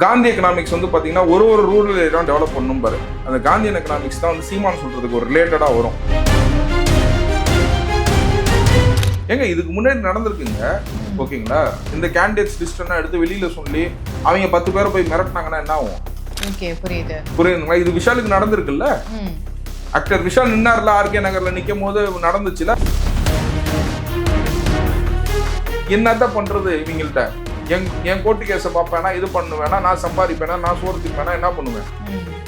Gandhi economics வந்து பார்த்தீங்கன்னா ஒரு ரூரல் ஏரியா டெவலப் பண்ணணும் பாரு. அந்த காந்தி எக்கனாமிக்ஸ் தான் வந்து சீமான் சொல்றதுக்கு ஒரு ரிலேட்டடாக வரும். ஏங்க இதுக்கு முன்னாடி நடந்திருக்குங்க. ஓகேங்களா, இந்த கேண்டிடேட்ஸ் லிஸ்ட்னா எடுத்து வெளியில சொல்லி அவங்க 10 பேரை போய் மிரட்டினாங்கன்னா என்ன ஆகும்? ஓகே, புரியுதுங்களா? இது விஷாலுக்கு நடந்திருக்குல்ல. ஆக்டர் விஷால் நின்னார்ல ஆர்கே நகர்ல நிற்கும் போது நடந்துச்சுல. என்னதான் பண்றது இவங்கள்ட்ட? என் கோர்ட்டு கேஸை பார்ப்பேனா, இது பண்ணுவேனா, நான் சம்பாதிப்பேனா, நான் சோறுத்திப்பேனா, என்ன பண்ணுவேன்?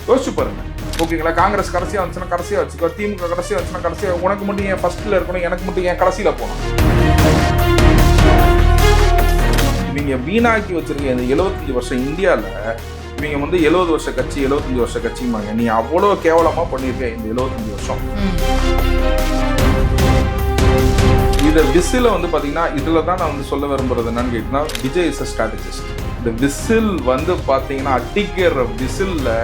யோசிச்சு பாருங்க. ஓகேங்களா, காங்கிரஸ் கடைசியாக வந்துச்சுன்னா கடைசியாக வச்சுக்கோ, திமுக கடைசியாக வந்துச்சுன்னா கடைசியாக, உனக்கு மட்டும் என் ஃபர்ஸ்ட்ல இருக்கணும், எனக்கு மட்டும் என் கடைசியில போகணும். இவங்க வீணாக்கி வச்சிருக்க இந்த 75 வருஷம் இந்தியாவில் இவங்க வந்து 70 வருஷ கட்சி 75 வருஷ கட்சிமாங்க. நீ அவ்வளோ கேவலமா பண்ணியிருக்க இந்த 75 வருஷம். இந்த விசில வந்து பாத்தீங்கன்னா இதுல தான் நான் வந்து சொல்ல விரும்புறது என்னன்னு கேட்டீங்கன்னா, விஜய் இஸ் a strategist. இந்த விசில் வந்து பாத்தீங்கன்னா அடிக்கிற விசில்ல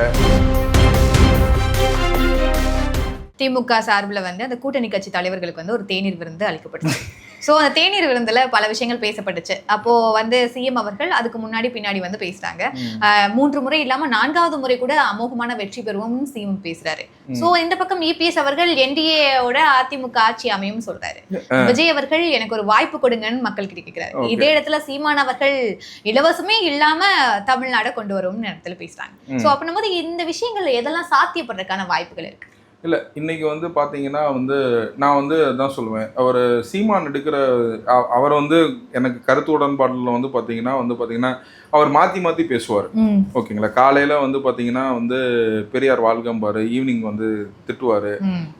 திமுக சார்பில் வந்து அந்த கூட்டணி கட்சி தலைவர்களுக்கு வந்து ஒரு தேநீர் விருந்து அளிக்கப்பட்டது. ஸோ அந்த தேநீர் விருந்துல பல விஷயங்கள் பேசப்பட்டுச்சு. அப்போ வந்து சிஎம் அவர்கள் அதுக்கு முன்னாடி பின்னாடி வந்து பேசுறாங்க. 3 முறை இல்லாம 4வது முறை கூட அமோகமான வெற்றி பெறுவோம்னு சிஎம் பேசுறாரு. ஸோ இந்த பக்கம் இபிஎஸ் அவர்கள் என்டிஏவோட அதிமுக ஆட்சி அமையும் சொல்றாரு. விஜய் அவர்கள் எனக்கு ஒரு வாய்ப்பு கொடுங்கன்னு மக்கள் கிட்ட கேட்கிறாரு. இதே இடத்துல சீமான் அவர்கள் இலவசமே இல்லாம தமிழ்நாடை கொண்டு வருவோம்னு இடத்துல பேசுறாங்க. ஸோ அப்படின்னும் போது இந்த விஷயங்கள் எதெல்லாம் சாத்தியப்படுறதுக்கான வாய்ப்புகள் இருக்கு? இல்லை, இன்னைக்கு வந்து பார்த்தீங்கன்னா வந்து நான் வந்து அதான் சொல்லுவேன், அவர் சீமான் எடுக்கிற அவர் வந்து எனக்கு கருத்து உடன்பாட்டில் வந்து பார்த்தீங்கன்னா அவர் மாற்றி பேசுவார். ஓகேங்களா, காலையில் வந்து பார்த்தீங்கன்னா வந்து பெரியார் வாழ்கம்பார், ஈவினிங் வந்து திட்டுவார்.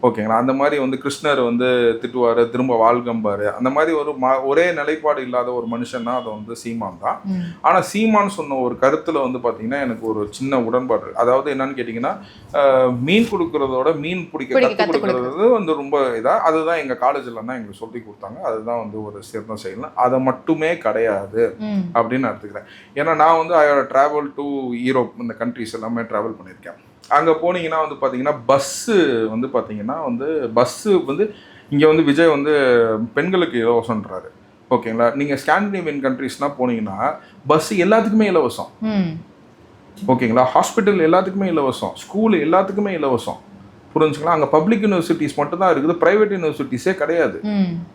ஓகேங்களா, அந்த மாதிரி வந்து கிருஷ்ணர் வந்து திட்டுவார், திரும்ப வாழ்கம்பார். அந்த மாதிரி ஒரு ஒரே நிலைப்பாடு இல்லாத ஒரு மனுஷன்னா அது வந்து சீமான் தான். ஆனால் சீமான் சொன்ன ஒரு கருத்தில் வந்து பார்த்தீங்கன்னா எனக்கு ஒரு சின்ன உடன்பாடு. அதாவது என்னன்னு கேட்டிங்கன்னா, மீன் கொடுக்கறதோட மீன் பிடிக்க கற்றுக் கொடுக்கறது வந்து ரொம்ப இதாக, அதுதான் எங்கள் காலேஜில்னா எங்களுக்கு சொல்லி கொடுத்தாங்க. அதுதான் வந்து ஒரு சிறந்த செயல். அதை மட்டுமே கிடையாது அப்படின்னு எடுத்துக்கிறேன். ஏன்னா நான் வந்து ஐ ட்ராவல் டு யூரோப், இந்த கண்ட்ரிஸ் எல்லாமே ட்ராவல் பண்ணியிருக்கேன். அங்கே போனீங்கன்னா வந்து பார்த்தீங்கன்னா பஸ்ஸு வந்து இங்கே வந்து விஜய் வந்து பெண்களுக்கு இலவசன்றாரு. ஓகேங்களா, நீங்கள் ஸ்காண்டினேவியன் கண்ட்ரிஸ்லாம் போனீங்கன்னா பஸ்ஸு எல்லாத்துக்குமே இலவசம். ஓகேங்களா, ஹாஸ்பிட்டல் எல்லாத்துக்குமே இலவசம், ஸ்கூல் எல்லாத்துக்குமே இலவசம். புரிஞ்சுக்கலாம், அங்கே பப்ளிக் யூனிவர்சிட்டிஸ் மட்டும் தான் இருக்குது, பிரைவேட் யூனிவர்சிட்டிஸே கிடையாது.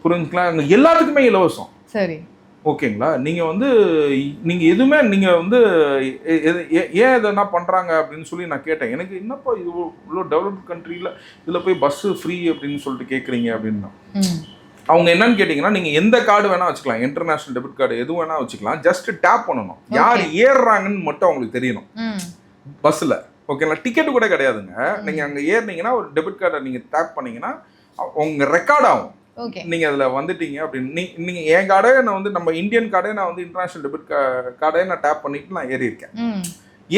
புரிஞ்சுக்கலாம், அங்கே எல்லாத்துக்குமே இலவசம். சரி, ஓகேங்களா, நீங்கள் எதுவுமே நீங்கள் வந்து ஏன் இதை என்ன பண்ணுறாங்க அப்படின்னு சொல்லி நான் கேட்டேன். எனக்கு என்னப்பா இது இவ்வளோ டெவலப்ட் கண்ட்ரியில் இதில் போய் பஸ்ஸு ஃப்ரீ அப்படின்னு சொல்லிட்டு கேட்குறீங்க அப்படின்னா, அவங்க என்னன்னு கேட்டிங்கன்னா, நீங்கள் எந்த கார்டு வேணால் வச்சுக்கலாம், இன்டர்நேஷ்னல் டெபிட் கார்டு எதுவும் வேணால் வச்சுக்கலாம், ஜஸ்ட் டேப் பண்ணணும். யார் ஏறுறாங்கன்னு மட்டும் அவங்களுக்கு தெரியணும் பஸ்ஸில். ஓகேங்களா, டிக்கெட்டு கூட கிடையாதுங்க. நீங்கள் அங்கே ஏறினீங்கன்னா ஒரு டெபிட் கார்டை நீங்கள் டேப் பண்ணிங்கன்னா உங்கள் ரெக்கார்ட் ஆகும். நீங்கள் அதில் வந்துட்டீங்க அப்படின்னு. நீங்கள் என் கார்டே நான் வந்து நம்ம இந்தியன் கார்டே நான் வந்து இன்டர்நேஷ்னல் டெபிட் கார்டே நான் டேப் பண்ணிட்டு நான் ஏறியிருக்கேன்.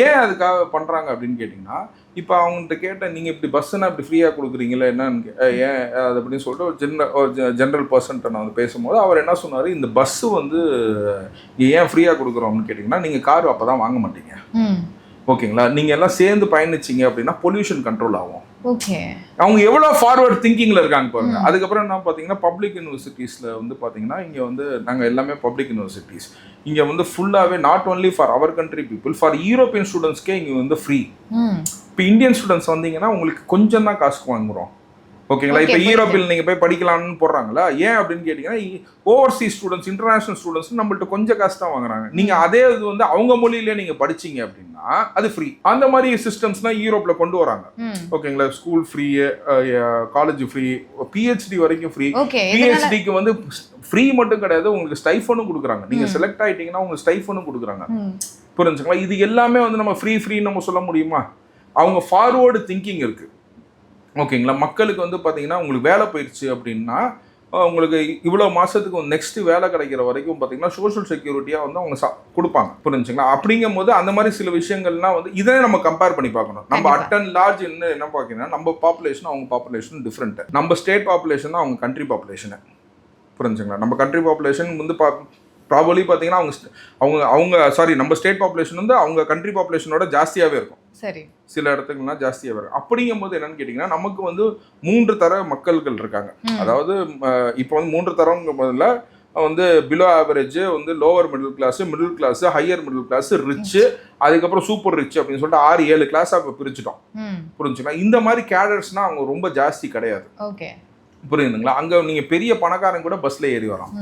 ஏன் அதுக்காக பண்ணுறாங்க அப்படின்னு கேட்டிங்கன்னா, இப்போ அவங்கள்ட்ட கேட்டேன், நீங்கள் இப்படி பஸ்ஸுன்னா இப்படி ஃப்ரீயாக கொடுக்குறீங்களா என்னன்னு, ஏன் அது அப்படின்னு சொல்லிட்டு ஒரு ஜென்ரல் பர்சன்ட்ட நான் வந்து பேசும்போது அவர் என்ன சொன்னார், இந்த பஸ்ஸு வந்து ஏன் ஃப்ரீயாக கொடுக்குறோம்னு கேட்டிங்கன்னா, நீங்கள் கார் அப்போ தான் வாங்க மாட்டீங்க. ஓகேங்களா, நீங்கள் எல்லாம் சேர்ந்து பயணிச்சிங்க அப்படின்னா பொல்யூஷன் கண்ட்ரோல் ஆகும். அவங்க எவ்வளோ ஃபார்வர்ட் திங்கிங்கில் இருக்காங்க பாருங்க. அதுக்கப்புறம் என்ன பார்த்தீங்கன்னா, பப்ளிக் யூனிவர்சிட்டிஸில் வந்து பார்த்தீங்கன்னா இங்கே வந்து நாங்கள் எல்லாமே பப்ளிக் யூனிவர்சிட்டிஸ் இங்கே வந்து ஃபுல்லாகவே not only for our country people, for European ஸ்டூடெண்ட்ஸ்க்கே இங்கே வந்து ஃப்ரீ. இப்போ இந்தியன் ஸ்டூடெண்ட்ஸ் வந்தீங்கன்னா உங்களுக்கு கொஞ்சம் தான் காசுக்கு வாங்குகிறோம். ஓகேங்களா, இப்போ யூரோப்பில் நீங்கள் போய் படிக்கலாம்னு போடுறாங்களா, ஏன் அப்படின்னு கேட்டிங்கன்னா, ஓவர்சீஸ் ஸ்டூடெண்ட்ஸ் இன்டர்நேஷனல் ஸ்டூடெண்ட்ஸ் நம்மள்ட்ட கொஞ்சம் காசு தான் வாங்குறாங்க. நீங்கள் அதே இது வந்து அவங்க மொழியிலே நீங்கள் படிச்சிங்க அப்படின்னா அது ஃப்ரீ. அந்த மாதிரி சிஸ்டம்ஸ்லாம் யூரோப்பில் கொண்டு வராங்க. ஓகேங்களா, school free, college free, PhD வரைக்கும் ஃப்ரீ. பிஹெச்டிக்கு வந்து ஃப்ரீ மட்டும் கிடையாது, உங்களுக்கு ஸ்டைஃபனும் கொடுக்குறாங்க. நீங்கள் செலக்ட் ஆகிட்டீங்கன்னா உங்களுக்கு ஸ்டைஃபனும் கொடுக்குறாங்க. புரிஞ்சுங்களா, இது எல்லாமே வந்து நம்ம ஃப்ரீ நம்ம சொல்ல முடியுமா? அவங்க ஃபார்வர்டு திங்கிங் இருக்குது. ஓகேங்களா, மக்களுக்கு வந்து பார்த்தீங்கன்னா உங்களுக்கு வேலை போயிடுச்சு அப்படின்னா உங்களுக்கு இவ்வளோ மாதத்துக்கு நெக்ஸ்ட்டு வேலை கிடைக்கிற வரைக்கும் பார்த்தீங்கன்னா சோஷியல் செக்யூரிட்டியாக வந்து அவங்க கொடுப்பாங்க. புரிஞ்சுங்களா, அப்படிங்கும் போது அந்த மாதிரி சில விஷயங்கள்லாம் வந்து இதே நம்ம கம்பேர் பண்ணி பார்க்கணும். நம்ம அட் அண்ட் லார்ஜ் என்ன பார்க்கணும்னா, நம்ம பாப்புலேஷன் அவங்க பாப்புலேஷன் டிஃப்ரெண்ட்டு. நம்ம ஸ்டேட் பாப்புலேஷன் தான் அவங்க கண்ட்ரி பாப்புலேஷனு. புரிஞ்சுங்களா, நம்ம கண்ட்ரி பாப்புலேஷன் வந்து ப்ராபப்லி பார்த்தீங்கன்னா நம்ம ஸ்டேட் பாப்புலேஷன் வந்து அவங்க கண்ட்ரி பாப்புலேஷனோட ஜாஸ்தியாகவே இருக்கும். சரி, சில இடத்துக்குலாம் ஜாஸ்தியாக வரும். அப்படிங்கும் போது என்னன்னு கேட்டிங்கன்னா, நமக்கு வந்து 3 தர மக்கள்கள் இருக்காங்க. அதாவது இப்போ வந்து 3 தரங்க முதல்ல வந்து பிலோ ஆவரேஜ், வந்து lower middle class, higher middle class, rich, அதுக்கப்புறம் சூப்பர் ரிச் அப்படின்னு சொல்லிட்டு 6-7 கிளாஸாக இப்போ பிரிச்சுட்டோம். புரிஞ்சுங்களா? இந்த மாதிரி கேடர்ஸ்னா அவங்க ரொம்ப ஜாஸ்தி கிடையாது. புரியுதுங்களா? அங்கே நீங்கள் பெரிய பணக்காரங்க கூட பஸ்ஸில் ஏறி வரோம்.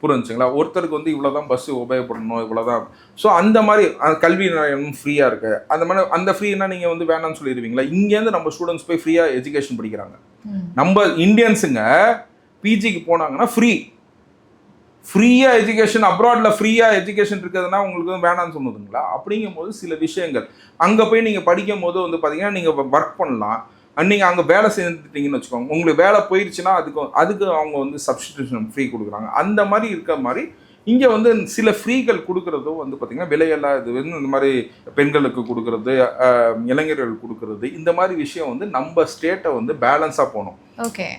புரிஞ்சுங்களா? ஒருத்தருக்கு வந்து இவ்வளோதான் பஸ்ஸு உபயோகப்படணும், இவ்வளோதான். ஸோ அந்த மாதிரி கல்வி நிலையம் ஃப்ரீயாக இருக்குது. அந்த மாதிரி அந்த ஃப்ரீனா நீங்கள் வந்து வேணாம்னு சொல்லிடுவீங்களா? இங்கேருந்து நம்ம ஸ்டூடெண்ட்ஸ் போய் ஃப்ரீயாக எஜுகேஷன் படிக்கிறாங்க. நம்ம இந்தியன்ஸுங்க பிஜிக்கு போனாங்கன்னா ஃப்ரீயாக எஜுகேஷன், அப்ராடில் ஃப்ரீயாக எஜுகேஷன் இருக்குதுன்னா உங்களுக்கு வேணாம்னு சொன்னதுங்களா? அப்படிங்கும் போது சில விஷயங்கள் அங்கே போய் நீங்கள் படிக்கும் போது வந்து பார்த்தீங்கன்னா நீங்கள் ஒர்க் பண்ணலாம். நீங்கள் அங்கே வேலை செஞ்சுட்டீங்கன்னு வச்சுக்கோங்க, உங்களுக்கு வேலை போயிடுச்சுன்னா அதுக்கு அவங்க வந்து சப்ஸ்டிடியூஷன் ஃப்ரீ கொடுக்குறாங்க. அந்த மாதிரி இருக்கிற மாதிரி இங்கே வந்து சில ஃப்ரீகள் கொடுக்குறதும் வந்து பார்த்திங்கன்னா விலையெல்லாம் இது வந்து இந்த மாதிரி பெண்களுக்கு கொடுக்குறது, இளைஞர்கள் கொடுக்குறது, இந்த மாதிரி விஷயம் வந்து நம்ம ஸ்டேட்டை வந்து பேலன்ஸாக போகணும்.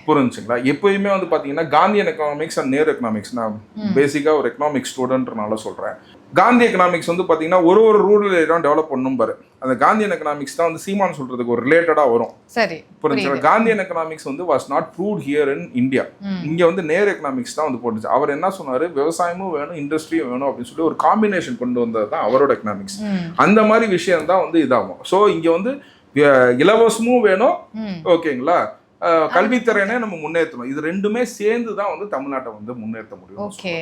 புரிஞ்சுங்களா? எப்பயுமே வந்து பார்த்தீங்கன்னா Gandhian economics and Nehru economics, நான் பேசிக்காக ஒரு எக்கனாமிக்ஸ் ஸ்டூடெண்ட்னால சொல்கிறேன். காந்தி எக்கனாமிக்ஸ் வந்து பார்த்தீங்கன்னா ஒரு ரூரல் ஏரியா டெவலப் பண்ணணும் பாரு. அந்த காந்தியன் எக்கனாமிக்ஸ் தான் வந்து சீமான் சொல்றதுக்கு ஒரு ரிலேட்டடாக வரும். சரி, புரிஞ்சுங்களா? காந்தியன் எக்கனாமிக்ஸ் வந்து was not proved here in India. இங்கே வந்து நேரு எக்கனாமிக்ஸ் தான் வந்து போட்டுச்சு. அவர் என்ன சொன்னார், விவசாயமும் வேணும் இண்டஸ்ட்ரியும் வேணும் அப்படின்னு சொல்லி ஒரு காம்பினேஷன் கொண்டு வந்தது தான் அவரோட எக்கனாமிக்ஸ். அந்த மாதிரி விஷயம் தான் வந்து இதாகும். ஸோ இங்கே வந்து இலவசமும் வேணும், ஓகேங்களா, கல்வித்துறையினே நம்ம முன்னேற்றணும். இது ரெண்டுமே சேர்ந்து தான் வந்து தமிழ்நாட்டை வந்து முன்னேற்ற முடியும். ஓகே,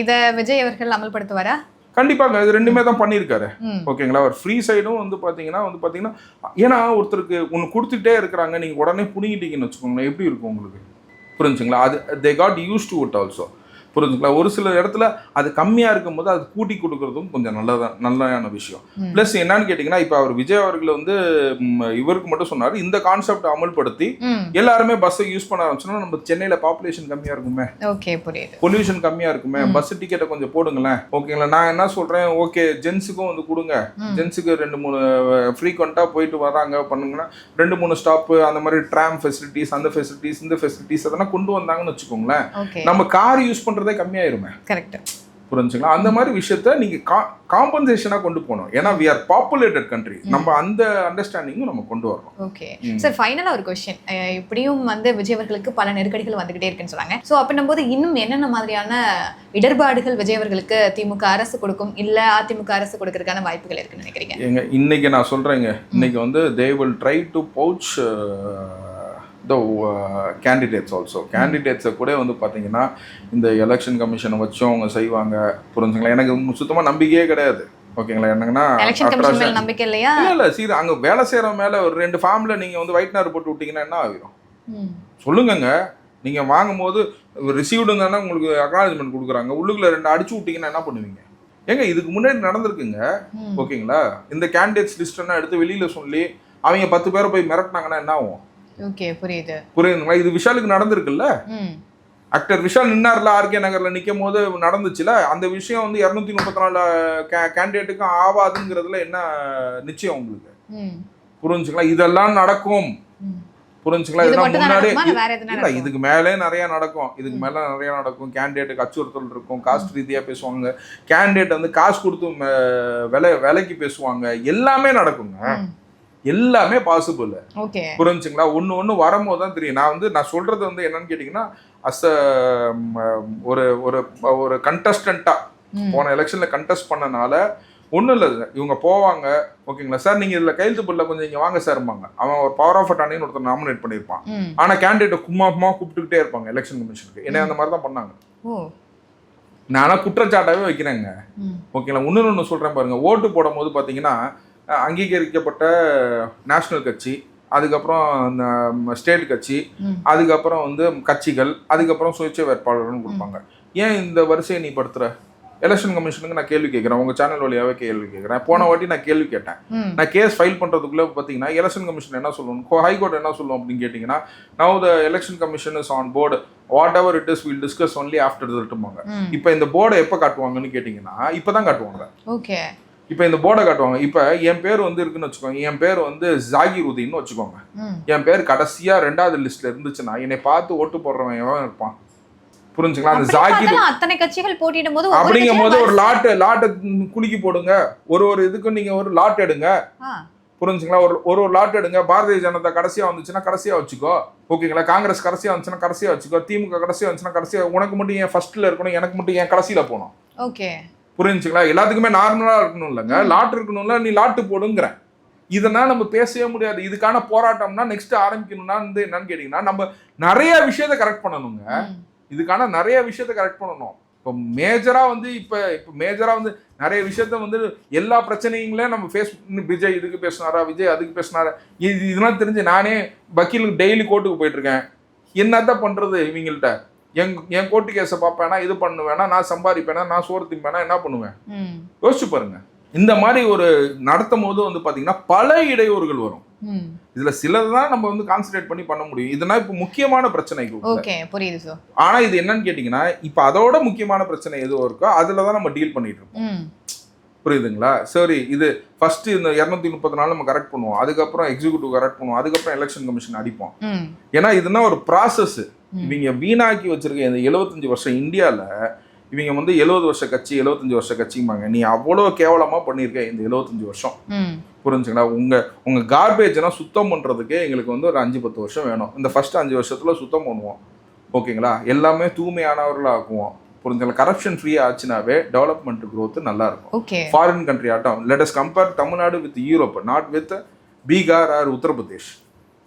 இத விஜய் அவர்கள் அமல்படுத்துவாரா? கண்டிப்பாங்க, இது ரெண்டுமே தான் பண்ணியிருக்காரு. ஓகேங்களா? ஒரு ஃப்ரீ சைடும் வந்து பார்த்தீங்கன்னா ஏன்னா ஒருத்தருக்கு ஒன்று கொடுத்துட்டே இருக்கிறாங்க, நீங்கள் உடனே புடிங்கிட்டீங்கன்னு வச்சுக்கோங்களேன், எப்படி இருக்கும் உங்களுக்கு? புரிஞ்சுங்களா? அது they got use to it also. புரிஞ்சுங்களா? ஒரு சில இடத்துல அது கம்மியாக இருக்கும்போது அது கூட்டி கொடுக்குறதும் கொஞ்சம் நல்லதான விஷயம். ப்ளஸ் என்னன்னு கேட்டிங்கன்னா, இப்போ அவர் விஜய் அவர்கள் வந்து இவருக்கு மட்டும் சொன்னார், இந்த கான்செப்ட் அமல்படுத்தி எல்லாருமே பஸ்ஸை யூஸ் பண்ண ஆரம்பிச்சோன்னா நம்ம சென்னையில் பாப்புலேஷன் கம்மியாக இருக்குமே, ஓகே, புரியுது, பொல்யூஷன் கம்மியாக இருக்குமே, பஸ் டிக்கெட்டை கொஞ்சம் போடுங்களேன். ஓகேங்களா? நான் என்ன சொல்கிறேன், ஓகே, ஜென்ஸுக்கும் வந்து கொடுங்க, ஜென்ஸுக்கு 2-3 ஃப்ரீக்வெண்ட்டாக போயிட்டு வராங்க பண்ணுங்கன்னா 2-3 ஸ்டாப்பு, அந்த மாதிரி ட்ராம் ஃபெசிலிட்டிஸ், அந்த ஃபெசிலிட்டிஸ், இந்த ஃபெசிலிட்டிஸ் அதெல்லாம் கொண்டு வந்தாங்கன்னு வச்சுக்கோங்களேன், நம்ம கார் யூஸ் பண்ணுறதே கம்மியாயிருமே. கரெக்ட். புரிஞ்சுங்களா? அந்த மாதிரி விஷயத்த நீங்க காம்பன்சேஷனா கொண்டு போகணும். ஏன்னா we are populated country. நம்ம அந்த அண்டர்ஸ்டாண்டிங்கும் நம்ம கொண்டு வரணும். ஓகே சார், ஃபைனலா ஒரு क्वेश्चन. இப்படியும் வந்து விஜய் அவர்களுக்கு பல நெருக்கடிகள் வந்துகிட்டே இருக்குன்னு சொன்னாங்க. ஸோ அப்படின்னும்போது இன்னும் என்னென்ன மாதிரியான இடர்பாடுகள் விஜய் அவர்களுக்கு திமுக அரசு கொடுக்கும், இல்ல அதிமுக அரசு கொடுக்கறதுக்கான வாய்ப்புகள் இருக்குன்னு நினைக்கிறீங்க? இன்னைக்கு நான் சொல்றேங்க, இன்னைக்கு வந்து they will try to poach the candidates also. கேண்டிடேட்ஸை கூட வந்து பார்த்தீங்கன்னா இந்த எலெக்ஷன் கமிஷனை வச்சும் அவங்க செய்வாங்க. புரிஞ்சுங்களா? எனக்கு சுத்தமாக நம்பிக்கையே கிடையாது. ஓகேங்களா? என்னங்கன்னா நம்பிக்கை இல்லையா? இல்லை சரி, அங்கே வேலை செய்கிற மேலே ஒரு 2 ஃபார்மில் நீங்கள் வந்து ஒயிட்னர் போட்டு விட்டீங்கன்னா என்ன ஆகிரும் சொல்லுங்கங்க. நீங்கள் வாங்கும்போது ரிசீவ்டுங்கன்னா உங்களுக்கு அக்னாலஜ்மெண்ட் கொடுக்குறாங்க, உள்ளுக்குள்ள 2 அடிச்சு விட்டீங்கன்னா என்ன பண்ணுவீங்க? ஏங்க இதுக்கு முன்னாடி நடந்திருக்குங்க. ஓகேங்களா? இந்த கேண்டிடேட்ஸ் லிஸ்ட்னா எடுத்து வெளியில் சொல்லி அவங்க 10 பேரை போய் மிரட்டினாங்கன்னா என்ன ஆகும்? ஓகே, புரியுதுங்களா? இது விஷாலுக்கு நடந்திருக்குல்ல. ஆக்டர் விஷால் நின்னார்ல ஆர்கே நகர்ல நிற்கும் போது நடந்துச்சுல. அந்த விஷயம் வந்து 234 கேண்டிடேட்டுக்கும் ஆவாதுங்கிறதுல என்ன நிச்சயம் உங்களுக்கு? புரிஞ்சுங்களா? இதெல்லாம் நடக்கும். புரிஞ்சுங்களா? இதெல்லாம் முன்னாடி இல்லை, இதுக்கு மேலே நிறைய நடக்கும். இதுக்கு மேலே நிறைய நடக்கும். கேண்டிடேட்டுக்கு அச்சுறுத்தல் இருக்கும், காஸ்ட் ரீதியாக பேசுவாங்க, கேண்டிடேட் வந்து காசு கொடுத்து விலைக்கு பேசுவாங்க, எல்லாமே நடக்குங்க. எல்லாமே பாசிபிள். புரிஞ்சுங்களா? ஒன்று வரும்போது தான் தெரியும். நான் சொல்றது வந்து என்னன்னு கேட்டிங்கன்னா, அஸ் ஒரு கண்டஸ்டண்டா போன எலெக்ஷன்ல கண்டெஸ்ட் பண்ணனால ஒன்றும் இல்லை, இவங்க போவாங்க. ஓகேங்களா சார், நீங்கள் இதில் கையெழுத்து போடல, கொஞ்சம் இங்கே வாங்க சார்பாங்க. அவன் ஒரு பவர் ஆஃப் அட்டார்னின்னு ஒருத்தர் நாமினேட் பண்ணியிருப்பான். ஆனால் கேண்டிடேட்டை கும்மா கூப்பிட்டுக்கிட்டே இருப்பாங்க எலெக்ஷன் கமிஷனுக்கு. என்ன அந்த மாதிரி தான் பண்ணாங்க. நானும் குற்றச்சாட்டாவே வைக்கிறேங்க. ஓகேங்களா? ஒன்று சொல்கிறேன் பாருங்க. ஓட்டு போடும் போது பார்த்தீங்கன்னா அங்கீகரிக்கப்பட்ட நேஷனல் கட்சி, அதுக்கப்புறம் ஸ்டேட் கட்சி, அதுக்கப்புறம் வந்து கட்சிகள், அதுக்கப்புறம் சுயேட்சை வேட்பாளர்கள்னு கொடுப்பாங்க. ஏன் இந்த வரிசையை நீ படுத்துற? எலெக்ஷன் கமிஷனுக்கு நான் கேள்வி கேட்குறேன், உங்கள் சேனல் வழியாகவே கேள்வி கேட்குறேன். போன வாட்டி நான் கேள்வி கேட்டேன். நான் கேஸ் ஃபைல் பண்ணுறதுக்குள்ளே பார்த்தீங்கன்னா எலெக்ஷன் கமிஷன் என்ன சொல்லணும், ஹைகோர்ட் என்ன சொல்லுவோம் அப்படின்னு கேட்டிங்கன்னா, now the election commission is on board, whatever it is will discuss only after ரிட்டும்பாங்க. இப்போ இந்த போர்டை எப்போ காட்டுவாங்கன்னு கேட்டிங்கன்னா இப்போ தான் காட்டுவாங்க. ஓகே, இப்போ இந்த போர்டை காட்டுவாங்க. இப்போ என் பேர் வந்து இருக்குன்னு வச்சுக்கோங்க, என் பேர் வந்து ஜாகிர் உதீன்னு வச்சுக்கோங்க. என் பேர் கடைசியாக 2வது லிஸ்ட்ல இருந்துச்சுன்னா என்னை பார்த்து ஓட்டு போடுறவன் எவன் இருப்பான்? புரிஞ்சுங்களா? அந்த ஜாகிர் அத்தனை கட்சிகள் போட்டியிடும் போது அப்படிங்கும் போது ஒரு லாட்டை குலுக்கி போடுங்க. ஒரு இதுக்கும் நீங்க ஒரு லாட் எடுங்க. புரிஞ்சுங்களா? ஒரு லாட் எடுங்க. பாரதிய ஜனதா கடைசியா வந்துச்சுன்னா கடைசியா வச்சுக்கோ, ஓகேங்களா? காங்கிரஸ் கடைசியா வந்துச்சுன்னா கடைசியா வச்சுக்கோ, திமுக கடைசியா வந்துச்சுன்னா கடைசியா. உனக்கு மட்டும் ஏன் ஃபர்ஸ்ட்ல இருக்கணும், எனக்கு மட்டும் ஏன் கடைசியில போகணும்? ஓகே, புரிஞ்சுங்களா? எல்லாத்துக்குமே நார்மலா இருக்கணும் இல்லைங்க, லாட் இருக்கணும்ல, நீ லாட்டு போடுங்கிறேன். இதெல்லாம் நம்ம பேசவே முடியாது. இதுக்கான போராட்டம்னா நெக்ஸ்ட் ஆரம்பிக்கணும்னா வந்து என்னன்னு கேட்டீங்கன்னா, நம்ம நிறைய விஷயத்த கரெக்ட் பண்ணணுங்க. இதுக்கான நிறைய விஷயத்த கரெக்ட் பண்ணணும். இப்போ மேஜரா வந்து இப்போ மேஜரா வந்து நிறைய விஷயத்த வந்து எல்லா பிரச்சனைகளையும் நம்ம ஃபேஸ் பண்ணி, விஜய் இதுக்கு பேசினாரா, விஜய் அதுக்கு பேசினாரா, இதெல்லாம் தெரிஞ்சு நானே வக்கீலுக்கு டெய்லி கோர்ட்டுக்கு போயிட்டு இருக்கேன். என்னதான் பண்றது இவங்கள்ட்ட? என் கோர்ட்டு கேஸை பார்ப்பேனா, இது பண்ணுவேனா, நான் சம்பாதிப்பேனா, நான் சோறு திம்பேனா, என்ன பண்ணுவேன்? யோசிச்சு பாருங்க. இந்த மாதிரி ஒரு நடத்தும் போது வந்து பாத்தீங்கன்னா பல இடையூறுகள் வரும். இதுல சிலதான் நம்ம வந்து கான்சென்ட்ரேட் பண்ணி பண்ண முடியும். இதெல்லாம் இப்ப முக்கியமான பிரச்சனை. ஓகே, புரியுது சார். ஆனா இது என்னன்னு கேட்டீங்கன்னா, இப்ப அதோட முக்கியமான பிரச்சனை எதுவும் இருக்கோ அதுலதான் நம்ம டீல் பண்ணிட்டு இருக்கோம். புரியுதுங்களா? சரி, இது ஃபர்ஸ்ட் இந்த 230 நாள் நம்ம கரெக்ட் பண்ணுவோம், அதுக்கப்புறம் எக்ஸிக்யூட்டிவ் கரெக்ட் பண்ணுவோம், அதுக்கப்புறம் எலெக்ஷன் கமிஷன் அடிப்போம். ஏன்னா இதுதான் ஒரு ப்ராசஸ். இவங்க வீணாக்கி வச்சிருக்க இந்த 75 வருஷம் இந்தியால இவங்க வந்து 70 வருஷ கட்சி 75 வருஷ கட்சிம்பாங்க. நீ அவ்வளோ கேவலமா பண்ணியிருக்க இந்த 75 வருஷம். புரிஞ்சுங்களா? உங்க கார்பேஜ் எல்லாம் சுத்தம் பண்றதுக்கே எங்களுக்கு வந்து ஒரு 5-10 வருஷம் வேணும். இந்த ஃபர்ஸ்ட் 5 வருஷத்துல சுத்தம் பண்ணுவோம், ஓகேங்களா? எல்லாமே தூய்மையானவர்களா ஆக்குவோம். புரிஞ்சுங்களா? கரப்ஷன் ஃப்ரீ ஆச்சுனாவே டெவலப்மெண்ட் growth நல்லா இருக்கும். ஃபாரின் கண்ட்ரி ஆட்டம். Let us compare Tamil Nadu with Europe, not with Bihar or Uttar Pradesh.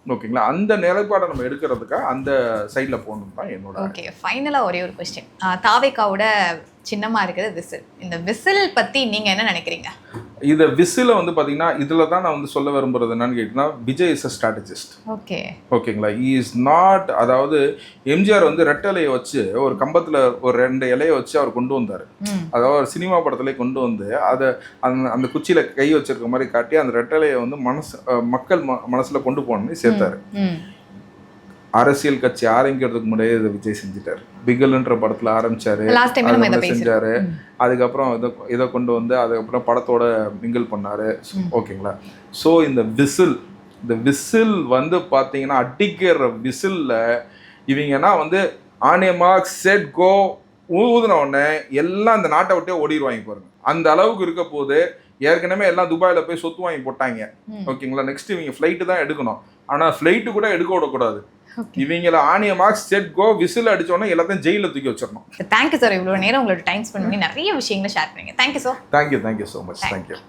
ஓகேங்களா? அந்த நிலைப்பாடை நம்ம எடுக்கிறதுக்காக அந்த சைட்ல போகணும் தான் என்னோட. ஓகே, ஃபைனலா ஒரே ஒரு क्वेश्चन. தாவேகாவோட சின்னமா இருக்குது விசில். இந்த விசில் பத்தி நீங்க என்ன நினைக்கிறீங்க? இந்த விசில வந்து பாத்தீங்கன்னா இதுல தான் நான் வந்து சொல்ல விரும்புறது என்னன்னு கேட்டீங்கன்னா, விஜய் இஸ் a strategist. ஓகேங்களா? he is not, அதாவது எம்ஜிஆர் வந்து ரெட்டலையை வச்சு ஒரு கம்பத்துல ஒரு 2 இலையை வச்சு அவர் கொண்டு வந்தாரு. அதாவது ஒரு சினிமா படத்துல கொண்டு வந்து அதை அந்த குச்சியில கை வச்சிருக்க மாதிரி காட்டி அந்த ரெட்டலையை வந்து மக்கள் மனசுல கொண்டு போகணும்னு சேர்த்தாரு. அரசியல் கட்சி ஆரம்பிக்கிறதுக்கு முன்னாடியே இதை விஜய் செஞ்சுட்டாரு. பிகல்ன்ற படத்துல ஆரம்பிச்சாரு, செஞ்சாரு. அதுக்கப்புறம் இதை கொண்டு வந்து அதுக்கப்புறம் படத்தோட மிங்கிள் பண்ணாரு. ஓகேங்களா? ஸோ இந்த விசில் வந்து பார்த்தீங்கன்னா அடிக்கிற விசில்ல இவங்கன்னா வந்து ஆனிய மார்க் செட் கோ ஊதுன உடனே எல்லாம் இந்த நாட்டை விட்டே ஓடிடுவாங்க பாருங்க. அந்த அளவுக்கு இருக்க போது ஏற்கனவே எல்லாம் துபாயில போய் சொத்து வாங்கி போட்டாங்க. ஓகேங்களா? நெக்ஸ்ட் இவங்க ஃபிளைட்டு தான் எடுக்கணும். ஆனா ஃபிளைட்டு கூட எடுக்க விடக்கூடாது. இவங்கள ஆனிய மார்க்ஸ் செட் கோ விசில் அடிச்சோன்னா எல்லாத்தையும் ஜெயில தூக்கி வச்சிடணும். தேங்க்யூ சார், இவ்வளவு நேரம் உங்களோட டைம் ஸ்பெண்ட் பண்ணி நிறைய விஷயங்களை ஷேர் பண்ணீங்க. Thank you sir. Thank you so much. Thank you.